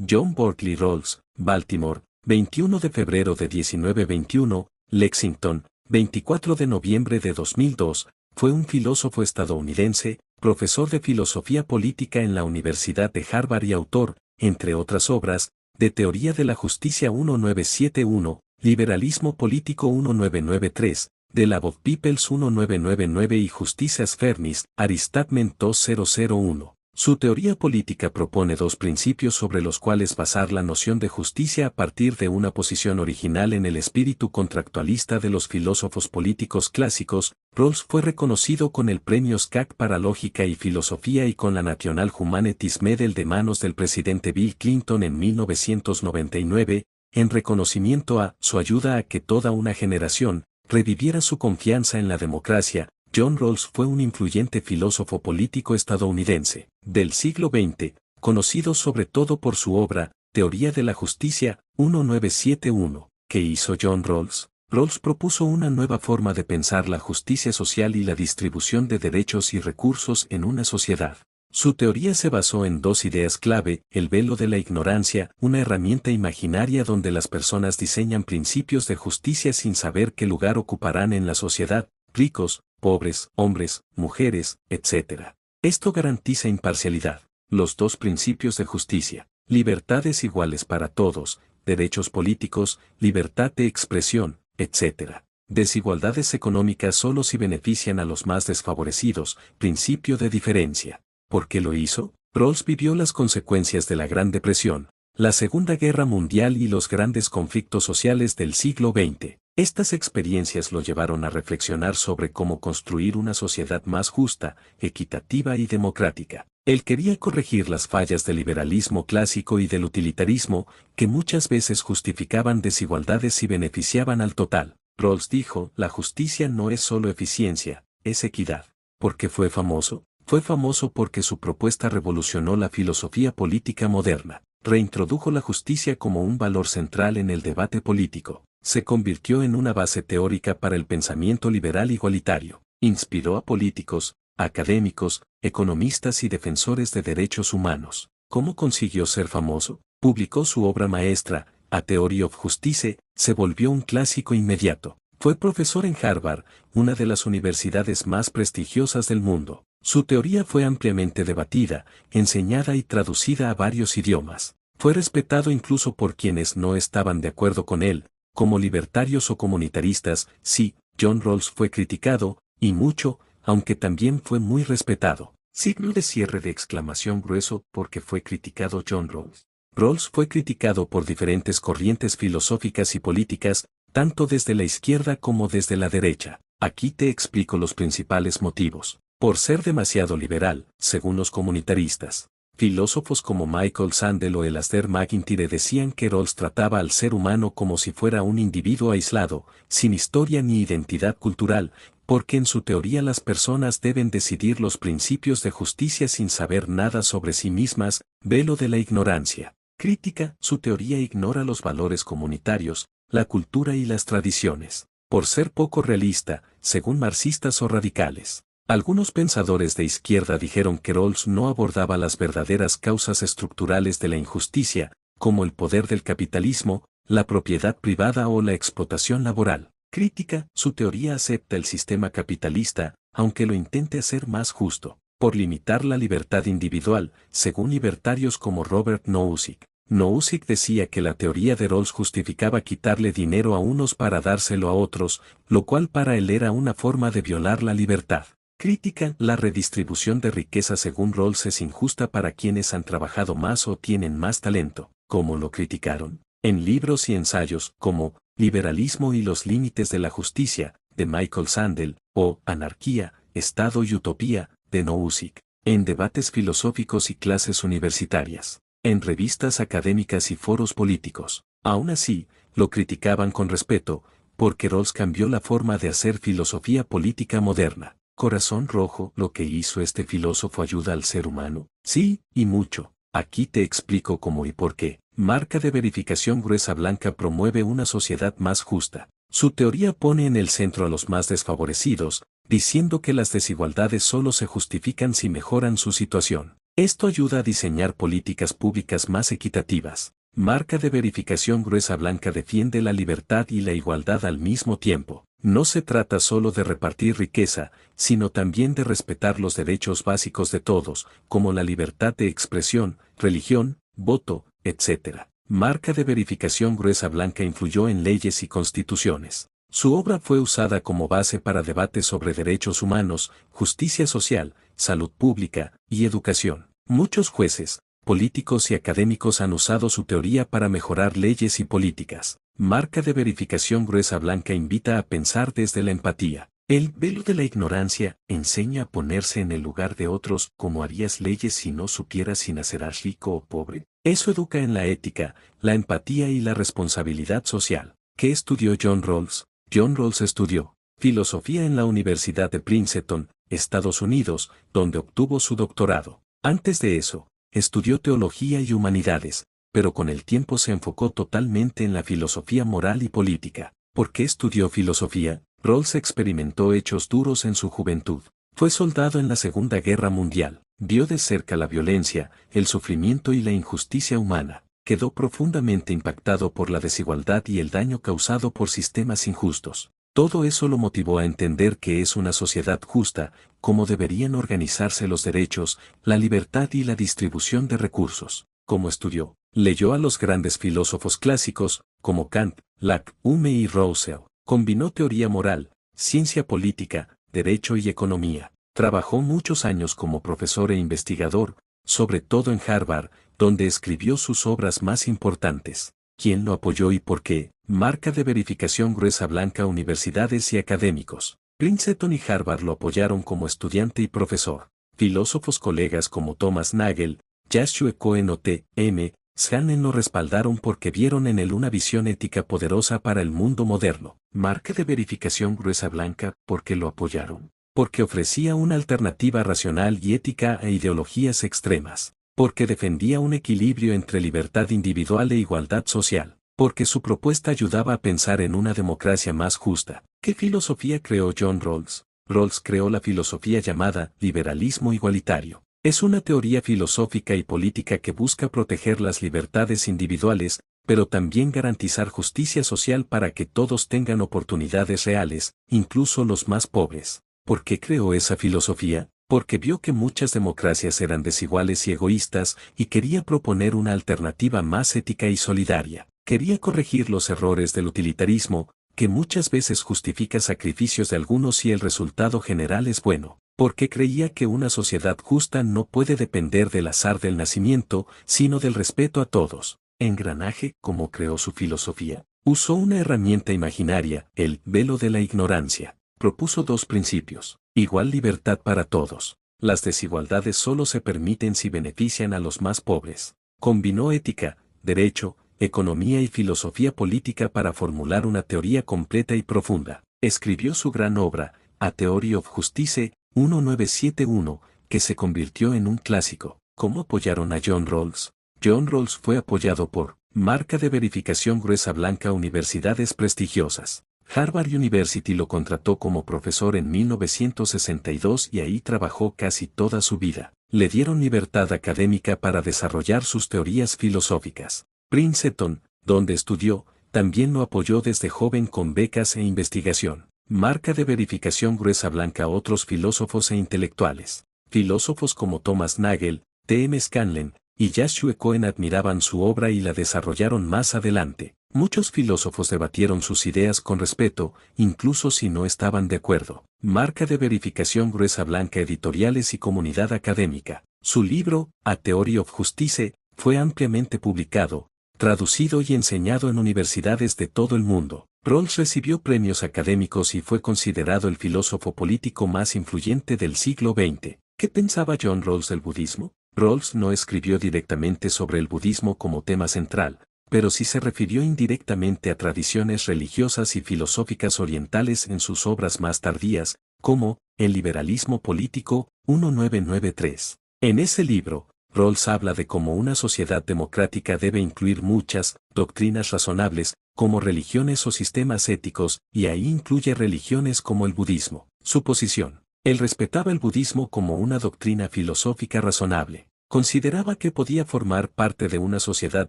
John Berkeley Rawls, Baltimore, 21 de febrero de 1921, Lexington, 24 de noviembre de 2002, fue un filósofo estadounidense, profesor de filosofía política en la Universidad de Harvard y autor, entre otras obras, de Teoría de la Justicia 1971, Liberalismo Político 1993, The Lab of Peoples 1999 y Justicias Fairness, Aristament 2001. Su teoría política propone dos principios sobre los cuales basar la noción de justicia a partir de una posición original en el espíritu contractualista de los filósofos políticos clásicos. Rawls fue reconocido con el Premio SCAC para Lógica y Filosofía y con la National Humanities Medal de manos del presidente Bill Clinton en 1999, en reconocimiento a su ayuda a que toda una generación reviviera su confianza en la democracia. John Rawls fue un influyente filósofo político estadounidense del siglo XX, conocido sobre todo por su obra, Teoría de la Justicia, 1971. ¿Qué hizo John Rawls? Rawls propuso una nueva forma de pensar la justicia social y la distribución de derechos y recursos en una sociedad. Su teoría se basó en dos ideas clave: el velo de la ignorancia, una herramienta imaginaria donde las personas diseñan principios de justicia sin saber qué lugar ocuparán en la sociedad, ricos, pobres, hombres, mujeres, etc. Esto garantiza imparcialidad. Los dos principios de justicia: libertades iguales para todos, derechos políticos, libertad de expresión, etc. Desigualdades económicas solo si benefician a los más desfavorecidos, principio de diferencia. ¿Por qué lo hizo? Rawls vivió las consecuencias de la Gran Depresión, la Segunda Guerra Mundial y los grandes conflictos sociales del siglo XX. Estas experiencias lo llevaron a reflexionar sobre cómo construir una sociedad más justa, equitativa y democrática. Él quería corregir las fallas del liberalismo clásico y del utilitarismo, que muchas veces justificaban desigualdades y beneficiaban al total. Rawls dijo: la justicia no es solo eficiencia, es equidad. ¿Por qué fue famoso? Fue famoso porque su propuesta revolucionó la filosofía política moderna. Reintrodujo la justicia como un valor central en el debate político. Se convirtió en una base teórica para el pensamiento liberal igualitario. Inspiró a políticos, académicos, economistas y defensores de derechos humanos. ¿Cómo consiguió ser famoso? Publicó su obra maestra, A Theory of Justice, se volvió un clásico inmediato. Fue profesor en Harvard, una de las universidades más prestigiosas del mundo. Su teoría fue ampliamente debatida, enseñada y traducida a varios idiomas. Fue respetado incluso por quienes no estaban de acuerdo con él, como libertarios o comunitaristas. Sí, John Rawls fue criticado, y mucho, aunque también fue muy respetado. Signo de cierre de exclamación grueso. ¿Por qué fue criticado John Rawls? Rawls fue criticado por diferentes corrientes filosóficas y políticas, tanto desde la izquierda como desde la derecha. Aquí te explico los principales motivos. Por ser demasiado liberal, según los comunitaristas. Filósofos como Michael Sandel o Alasdair MacIntyre decían que Rawls trataba al ser humano como si fuera un individuo aislado, sin historia ni identidad cultural, porque en su teoría las personas deben decidir los principios de justicia sin saber nada sobre sí mismas. Velo de la ignorancia. Crítica: su teoría ignora los valores comunitarios, la cultura y las tradiciones. Por ser poco realista, según marxistas o radicales. Algunos pensadores de izquierda dijeron que Rawls no abordaba las verdaderas causas estructurales de la injusticia, como el poder del capitalismo, la propiedad privada o la explotación laboral. Crítica: su teoría acepta el sistema capitalista, aunque lo intente hacer más justo, por limitar la libertad individual, según libertarios como Robert Nozick. Nozick decía que la teoría de Rawls justificaba quitarle dinero a unos para dárselo a otros, lo cual para él era una forma de violar la libertad. Crítica: la redistribución de riqueza según Rawls es injusta para quienes han trabajado más o tienen más talento. ¿Cómo lo criticaron? En libros y ensayos como Liberalismo y los límites de la justicia, de Michael Sandel, o Anarquía, Estado y Utopía, de Nozick. En debates filosóficos y clases universitarias. En revistas académicas y foros políticos. Aún así, lo criticaban con respeto, porque Rawls cambió la forma de hacer filosofía política moderna. Corazón rojo: ¿lo que hizo este filósofo ayuda al ser humano? Sí, y mucho. Aquí te explico cómo y por qué. Marca de verificación gruesa blanca: promueve una sociedad más justa. Su teoría pone en el centro a los más desfavorecidos, diciendo que las desigualdades solo se justifican si mejoran su situación. Esto ayuda a diseñar políticas públicas más equitativas. Marca de verificación gruesa blanca defiende la libertad y la igualdad al mismo tiempo. No se trata solo de repartir riqueza, sino también de respetar los derechos básicos de todos, como la libertad de expresión, religión, voto, etc. Marca de verificación gruesa blanca influyó en leyes y constituciones. Su obra fue usada como base para debates sobre derechos humanos, justicia social, salud pública y educación. Muchos jueces, políticos y académicos han usado su teoría para mejorar leyes y políticas. Marca de verificación gruesa blanca invita a pensar desde la empatía. El velo de la ignorancia enseña a ponerse en el lugar de otros. ¿Cómo harías leyes si no supieras si nacerás rico o pobre? Eso educa en la ética, la empatía y la responsabilidad social. ¿Qué estudió John Rawls? John Rawls estudió filosofía en la Universidad de Princeton, Estados Unidos, donde obtuvo su doctorado. Antes de eso, estudió teología y humanidades, pero con el tiempo se enfocó totalmente en la filosofía moral y política. ¿Por qué estudió filosofía? Rawls experimentó hechos duros en su juventud. Fue soldado en la Segunda Guerra Mundial. Vio de cerca la violencia, el sufrimiento y la injusticia humana. Quedó profundamente impactado por la desigualdad y el daño causado por sistemas injustos. Todo eso lo motivó a entender qué es una sociedad justa, cómo deberían organizarse los derechos, la libertad y la distribución de recursos. Como estudió, leyó a los grandes filósofos clásicos, como Kant, Locke, Hume y Rousseau. Combinó teoría moral, ciencia política, derecho y economía. Trabajó muchos años como profesor e investigador, sobre todo en Harvard, donde escribió sus obras más importantes. ¿Quién lo apoyó y por qué? Marca de verificación gruesa blanca. Universidades y académicos. Princeton y Harvard lo apoyaron como estudiante y profesor. Filósofos colegas como Thomas Nagel, Joshua Cohen o T.M. Shannon lo respaldaron porque vieron en él una visión ética poderosa para el mundo moderno. Marca de verificación gruesa blanca. ¿Por qué lo apoyaron? Porque ofrecía una alternativa racional y ética a ideologías extremas. Porque defendía un equilibrio entre libertad individual e igualdad social. Porque su propuesta ayudaba a pensar en una democracia más justa. ¿Qué filosofía creó John Rawls? Rawls creó la filosofía llamada liberalismo igualitario. Es una teoría filosófica y política que busca proteger las libertades individuales, pero también garantizar justicia social para que todos tengan oportunidades reales, incluso los más pobres. ¿Por qué creó esa filosofía? Porque vio que muchas democracias eran desiguales y egoístas y quería proponer una alternativa más ética y solidaria. Quería corregir los errores del utilitarismo, que muchas veces justifica sacrificios de algunos y el resultado general es bueno. Porque creía que una sociedad justa no puede depender del azar del nacimiento, sino del respeto a todos. Engranaje, ¿cómo creó su filosofía? Usó una herramienta imaginaria, el velo de la ignorancia. Propuso dos principios. Igual libertad para todos. Las desigualdades solo se permiten si benefician a los más pobres. Combinó ética, derecho, economía y filosofía política para formular una teoría completa y profunda. Escribió su gran obra, A Theory of Justice, 1971, que se convirtió en un clásico. ¿Cómo apoyaron a John Rawls? John Rawls fue apoyado por marca de verificación gruesa blanca. Universidades prestigiosas. Harvard University lo contrató como profesor en 1962 y ahí trabajó casi toda su vida. Le dieron libertad académica para desarrollar sus teorías filosóficas. Princeton, donde estudió, también lo apoyó desde joven con becas e investigación. Marca de verificación gruesa blanca. Otros filósofos e intelectuales. Filósofos como Thomas Nagel, T.M. Scanlon y Joshua Cohen admiraban su obra y la desarrollaron más adelante. Muchos filósofos debatieron sus ideas con respeto, incluso si no estaban de acuerdo. Marca de verificación gruesa blanca. Editoriales y comunidad académica. Su libro, A Theory of Justice, fue ampliamente publicado, traducido y enseñado en universidades de todo el mundo. Rawls recibió premios académicos y fue considerado el filósofo político más influyente del siglo XX. ¿Qué pensaba John Rawls del budismo? Rawls no escribió directamente sobre el budismo como tema central, pero sí se refirió indirectamente a tradiciones religiosas y filosóficas orientales en sus obras más tardías, como El liberalismo político, 1993. En ese libro, Rawls habla de cómo una sociedad democrática debe incluir muchas doctrinas razonables, como religiones o sistemas éticos, y ahí incluye religiones como el budismo. Su posición. Él respetaba el budismo como una doctrina filosófica razonable. Consideraba que podía formar parte de una sociedad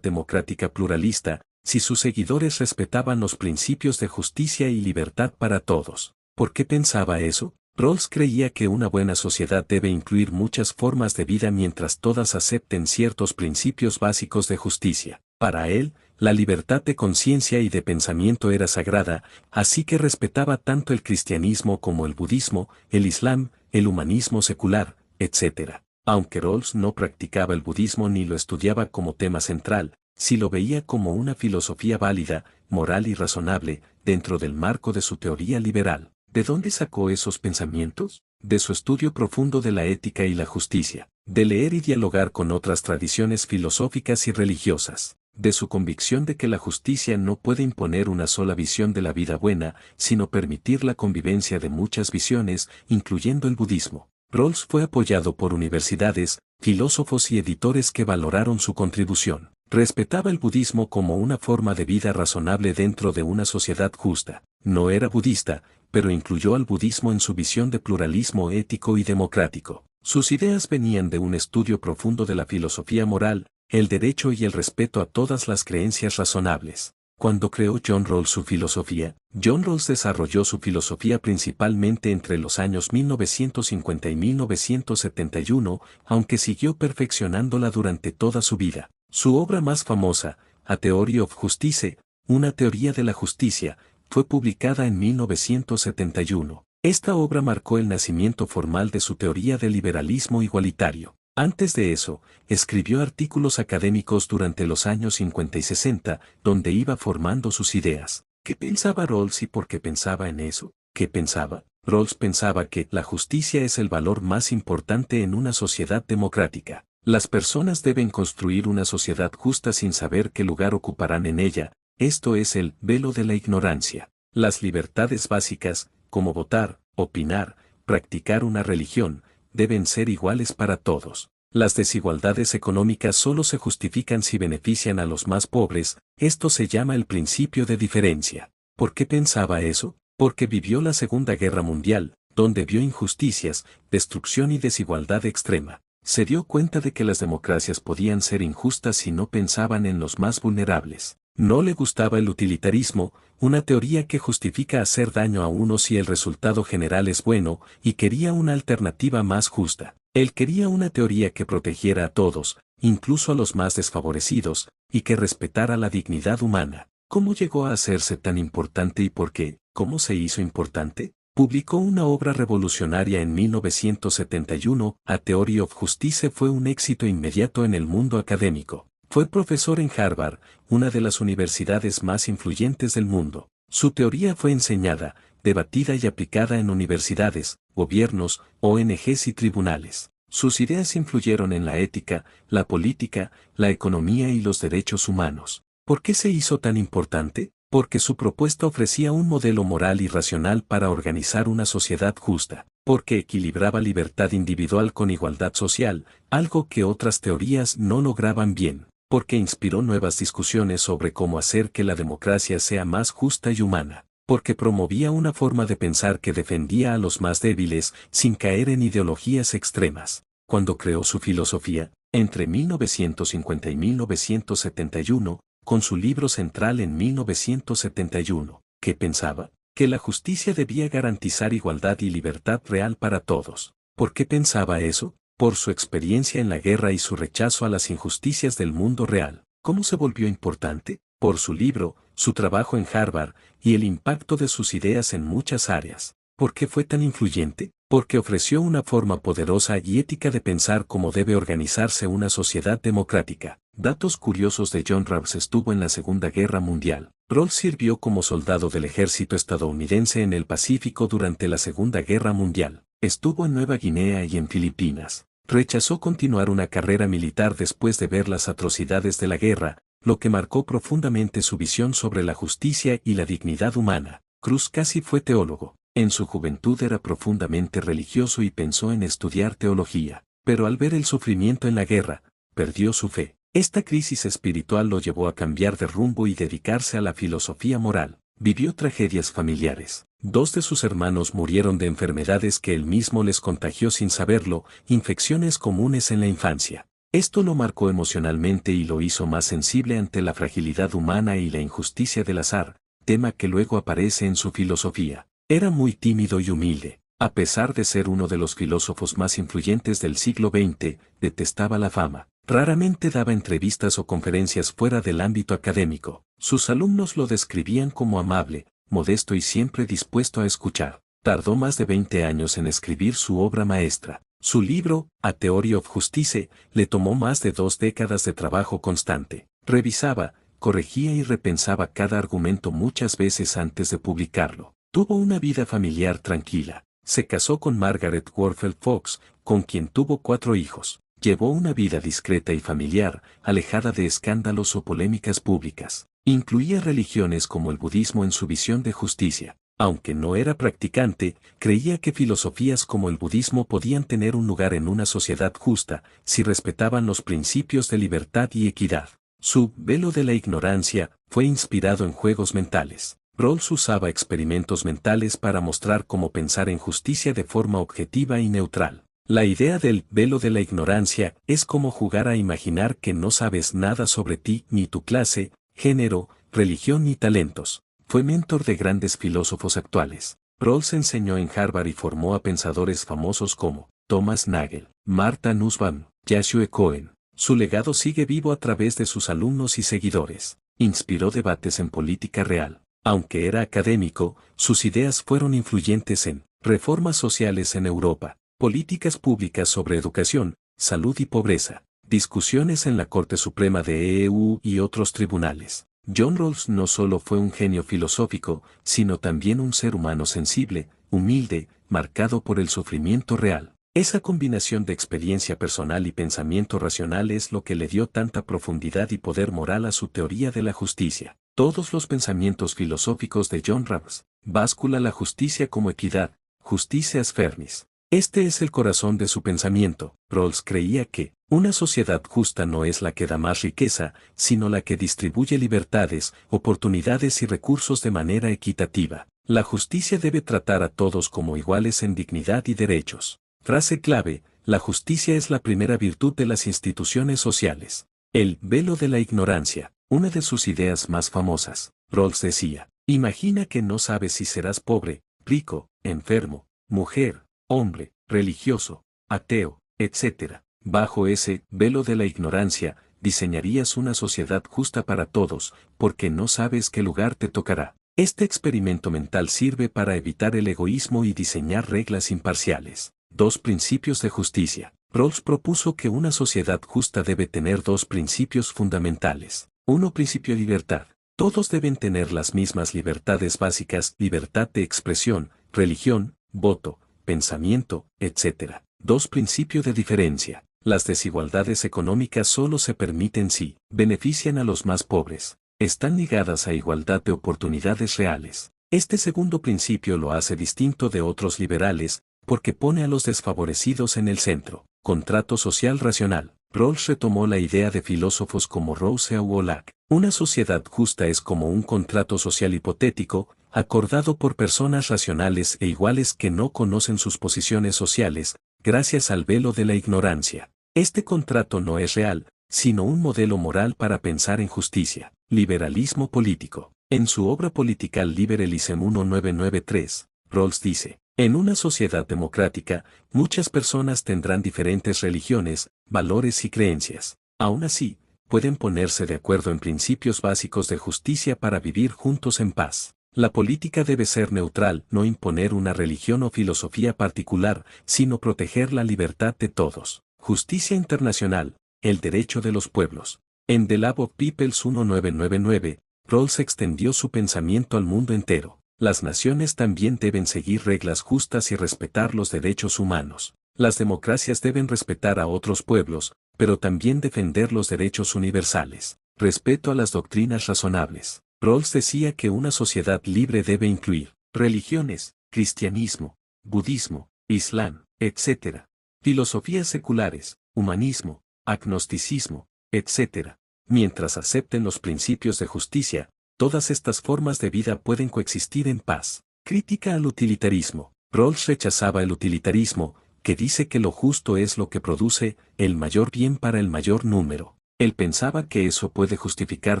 democrática pluralista, si sus seguidores respetaban los principios de justicia y libertad para todos. ¿Por qué pensaba eso? Rawls creía que una buena sociedad debe incluir muchas formas de vida mientras todas acepten ciertos principios básicos de justicia. Para él, la libertad de conciencia y de pensamiento era sagrada, así que respetaba tanto el cristianismo como el budismo, el islam, el humanismo secular, etc. Aunque Rawls no practicaba el budismo ni lo estudiaba como tema central, sí lo veía como una filosofía válida, moral y razonable, dentro del marco de su teoría liberal. ¿De dónde sacó esos pensamientos? De su estudio profundo de la ética y la justicia, de leer y dialogar con otras tradiciones filosóficas y religiosas, de su convicción de que la justicia no puede imponer una sola visión de la vida buena, sino permitir la convivencia de muchas visiones, incluyendo el budismo. Rawls fue apoyado por universidades, filósofos y editores que valoraron su contribución. Respetaba el budismo como una forma de vida razonable dentro de una sociedad justa. No era budista, pero incluyó al budismo en su visión de pluralismo ético y democrático. Sus ideas venían de un estudio profundo de la filosofía moral, el derecho y el respeto a todas las creencias razonables. Cuando creó John Rawls su filosofía, John Rawls desarrolló su filosofía principalmente entre los años 1950 y 1971, aunque siguió perfeccionándola durante toda su vida. Su obra más famosa, A Theory of Justice, una teoría de la justicia, fue publicada en 1971. Esta obra marcó el nacimiento formal de su teoría del liberalismo igualitario. Antes de eso, escribió artículos académicos durante los años 50 y 60, donde iba formando sus ideas. ¿Qué pensaba Rawls y por qué pensaba en eso? ¿Qué pensaba? Rawls pensaba que la justicia es el valor más importante en una sociedad democrática. Las personas deben construir una sociedad justa sin saber qué lugar ocuparán en ella. Esto es el velo de la ignorancia. Las libertades básicas, como votar, opinar, practicar una religión, deben ser iguales para todos. Las desigualdades económicas solo se justifican si benefician a los más pobres, esto se llama el principio de diferencia. ¿Por qué pensaba eso? Porque vivió la Segunda Guerra Mundial, donde vio injusticias, destrucción y desigualdad extrema. Se dio cuenta de que las democracias podían ser injustas si no pensaban en los más vulnerables. No le gustaba el utilitarismo, una teoría que justifica hacer daño a unos si el resultado general es bueno, y quería una alternativa más justa. Él quería una teoría que protegiera a todos, incluso a los más desfavorecidos, y que respetara la dignidad humana. ¿Cómo llegó a hacerse tan importante y por qué? ¿Cómo se hizo importante? Publicó una obra revolucionaria en 1971, A Theory of Justice fue un éxito inmediato en el mundo académico. Fue profesor en Harvard, una de las universidades más influyentes del mundo. Su teoría fue enseñada, debatida y aplicada en universidades, gobiernos, ONGs y tribunales. Sus ideas influyeron en la ética, la política, la economía y los derechos humanos. ¿Por qué se hizo tan importante? Porque su propuesta ofrecía un modelo moral y racional para organizar una sociedad justa. Porque equilibraba libertad individual con igualdad social, algo que otras teorías no lograban bien. Porque inspiró nuevas discusiones sobre cómo hacer que la democracia sea más justa y humana. Porque promovía una forma de pensar que defendía a los más débiles sin caer en ideologías extremas. Cuando creó su filosofía, entre 1950 y 1971, con su libro central en 1971, ¿qué pensaba? Que la justicia debía garantizar igualdad y libertad real para todos. ¿Por qué pensaba eso? Por su experiencia en la guerra y su rechazo a las injusticias del mundo real. ¿Cómo se volvió importante? Por su libro, su trabajo en Harvard, y el impacto de sus ideas en muchas áreas. ¿Por qué fue tan influyente? Porque ofreció una forma poderosa y ética de pensar cómo debe organizarse una sociedad democrática. Datos curiosos de John Rawls. Estuvo en la Segunda Guerra Mundial. Rawls sirvió como soldado del ejército estadounidense en el Pacífico durante la Segunda Guerra Mundial. Estuvo en Nueva Guinea y en Filipinas. Rechazó continuar una carrera militar después de ver las atrocidades de la guerra, lo que marcó profundamente su visión sobre la justicia y la dignidad humana. Cruz casi fue teólogo. En su juventud era profundamente religioso y pensó en estudiar teología, pero al ver el sufrimiento en la guerra, perdió su fe. Esta crisis espiritual lo llevó a cambiar de rumbo y dedicarse a la filosofía moral. Vivió tragedias familiares. 2 de sus hermanos murieron de enfermedades que él mismo les contagió sin saberlo, infecciones comunes en la infancia. Esto lo marcó emocionalmente y lo hizo más sensible ante la fragilidad humana y la injusticia del azar, tema que luego aparece en su filosofía. Era muy tímido y humilde. A pesar de ser uno de los filósofos más influyentes del siglo XX, detestaba la fama. Raramente daba entrevistas o conferencias fuera del ámbito académico. Sus alumnos lo describían como amable, modesto y siempre dispuesto a escuchar. Tardó más de 20 años en escribir su obra maestra. Su libro, A Theory of Justice, le tomó más de 2 décadas de trabajo constante. Revisaba, corregía y repensaba cada argumento muchas veces antes de publicarlo. Tuvo una vida familiar tranquila. Se casó con Margaret Warfield Fox, con quien tuvo 4 hijos. Llevó una vida discreta y familiar, alejada de escándalos o polémicas públicas. Incluía religiones como el budismo en su visión de justicia. Aunque no era practicante, creía que filosofías como el budismo podían tener un lugar en una sociedad justa, si respetaban los principios de libertad y equidad. Su velo de la ignorancia fue inspirado en juegos mentales. Rawls usaba experimentos mentales para mostrar cómo pensar en justicia de forma objetiva y neutral. La idea del velo de la ignorancia es como jugar a imaginar que no sabes nada sobre ti, ni tu clase, género, religión ni talentos. Fue mentor de grandes filósofos actuales. Rawls enseñó en Harvard y formó a pensadores famosos como Thomas Nagel, Martha Nussbaum, Joshua Cohen. Su legado sigue vivo a través de sus alumnos y seguidores. Inspiró debates en política real. Aunque era académico, sus ideas fueron influyentes en reformas sociales en Europa, políticas públicas sobre educación, salud y pobreza, discusiones en la Corte Suprema de EU y otros tribunales. John Rawls no solo fue un genio filosófico, sino también un ser humano sensible, humilde, marcado por el sufrimiento real. Esa combinación de experiencia personal y pensamiento racional es lo que le dio tanta profundidad y poder moral a su teoría de la justicia. Todos los pensamientos filosóficos de John Rawls báscula la justicia como equidad, justitias fermis. Este es el corazón de su pensamiento. Rawls creía que una sociedad justa no es la que da más riqueza, sino la que distribuye libertades, oportunidades y recursos de manera equitativa. La justicia debe tratar a todos como iguales en dignidad y derechos. Frase clave: la justicia es la primera virtud de las instituciones sociales. El velo de la ignorancia, una de sus ideas más famosas. Rawls decía: imagina que no sabes si serás pobre, rico, enfermo, mujer, hombre, religioso, ateo, etc. Bajo ese velo de la ignorancia, diseñarías una sociedad justa para todos, porque no sabes qué lugar te tocará. Este experimento mental sirve para evitar el egoísmo y diseñar reglas imparciales. 2 principios de justicia. Rawls propuso que una sociedad justa debe tener 2 principios fundamentales. 1. Principio de libertad. Todos deben tener las mismas libertades básicas: libertad de expresión, religión, voto, pensamiento, etc. 2. Principio de diferencia. Las desigualdades económicas solo se permiten si benefician a los más pobres. Están ligadas a igualdad de oportunidades reales. Este segundo principio lo hace distinto de otros liberales, porque pone a los desfavorecidos en el centro. Contrato social racional. Rawls retomó la idea de filósofos como Rousseau o Locke. Una sociedad justa es como un contrato social hipotético, acordado por personas racionales e iguales que no conocen sus posiciones sociales, gracias al velo de la ignorancia. Este contrato no es real, sino un modelo moral para pensar en justicia. Liberalismo político. En su obra Political Liberalism 1993, Rawls dice: en una sociedad democrática, muchas personas tendrán diferentes religiones, valores y creencias. Aún así, pueden ponerse de acuerdo en principios básicos de justicia para vivir juntos en paz. La política debe ser neutral, no imponer una religión o filosofía particular, sino proteger la libertad de todos. Justicia internacional, el derecho de los pueblos. En The Lab of Peoples 1999, Rawls extendió su pensamiento al mundo entero. Las naciones también deben seguir reglas justas y respetar los derechos humanos. Las democracias deben respetar a otros pueblos, pero también defender los derechos universales. Respeto a las doctrinas razonables. Rawls decía que una sociedad libre debe incluir religiones, cristianismo, budismo, islam, etc. Filosofías seculares, humanismo, agnosticismo, etc. Mientras acepten los principios de justicia, todas estas formas de vida pueden coexistir en paz. Crítica al utilitarismo. Rawls rechazaba el utilitarismo, que dice que lo justo es lo que produce el mayor bien para el mayor número. Él pensaba que eso puede justificar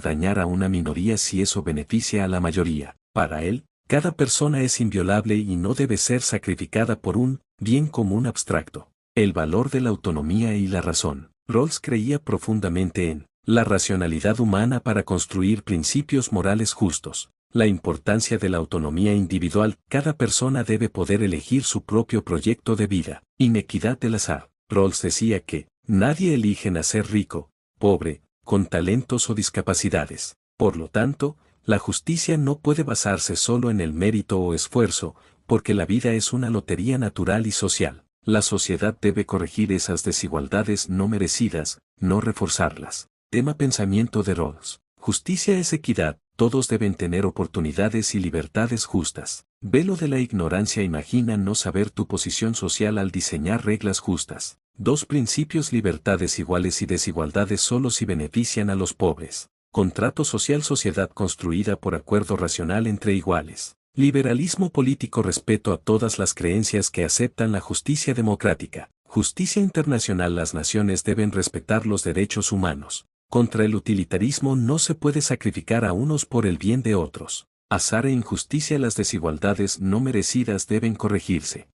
dañar a una minoría si eso beneficia a la mayoría. Para él, cada persona es inviolable y no debe ser sacrificada por un bien común abstracto. El valor de la autonomía y la razón. Rawls creía profundamente en la racionalidad humana para construir principios morales justos. La importancia de la autonomía individual. Cada persona debe poder elegir su propio proyecto de vida. Inequidad del azar. Rawls decía que nadie elige nacer rico, pobre, con talentos o discapacidades. Por lo tanto, la justicia no puede basarse solo en el mérito o esfuerzo, porque la vida es una lotería natural y social. La sociedad debe corregir esas desigualdades no merecidas, no reforzarlas. Tema pensamiento de Rawls. Justicia es equidad, todos deben tener oportunidades y libertades justas. Velo de la ignorancia. Imagina no saber tu posición social al diseñar reglas justas. Dos principios: libertades iguales y desigualdades solo si benefician a los pobres. Contrato social: sociedad construida por acuerdo racional entre iguales. Liberalismo político: respeto a todas las creencias que aceptan la justicia democrática. Justicia internacional: las naciones deben respetar los derechos humanos. Contra el utilitarismo: no se puede sacrificar a unos por el bien de otros. Azar e injusticia: las desigualdades no merecidas deben corregirse.